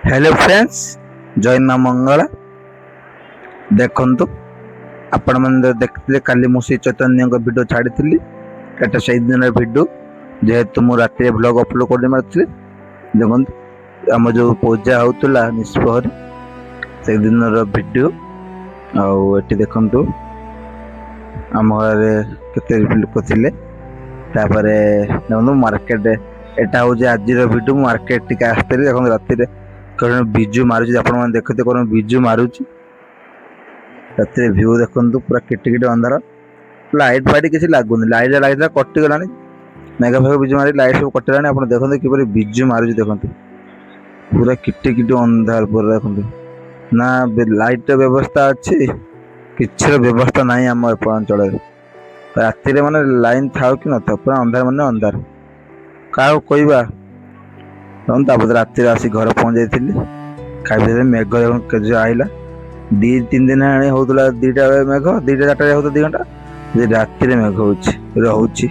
Hello friends, जय माँ मंगला। देखंतु आपण मैंने देखते काली मुझे चैतन्य वीडियो छाड़ी एटा से दिन वीडियो जेहेतु मु राति ब्लॉग अपलोड कर मारी देखो आम जो पूजा होता निष्पहरी से दिन वीडियो आठ देखु आम घर केते लोक थे देखो मार्केट एटा हूँ आज वीडियो मार्केट टी आसती देखो राति कौन बिजु मारुची आप देखते कौन बिजु मारुची राति भ्यू देखु पूरा किटिकिट अंधार लाइट फाइट किसी लगुनि लाइट लगे कटिगला मेघ फेघ बिजु मारी लाइट सब कटिगला आप देखते कि बिजु मारुची देखते पूरा किटिकिट अंधार पूरा देखते ना लाइट व्यवस्था अच्छी किसी व्यवस्था ना आम अंचल राति माने लाइन था कि न था पूरा अंधार माने अंधार क्या कहवा राति आसी घर पहुँच जाइली खाई मेघ आईला 2-3 दिन होता 2टा मेघ 2टा 4टा होता 2 घंटा राति मेघ रोचे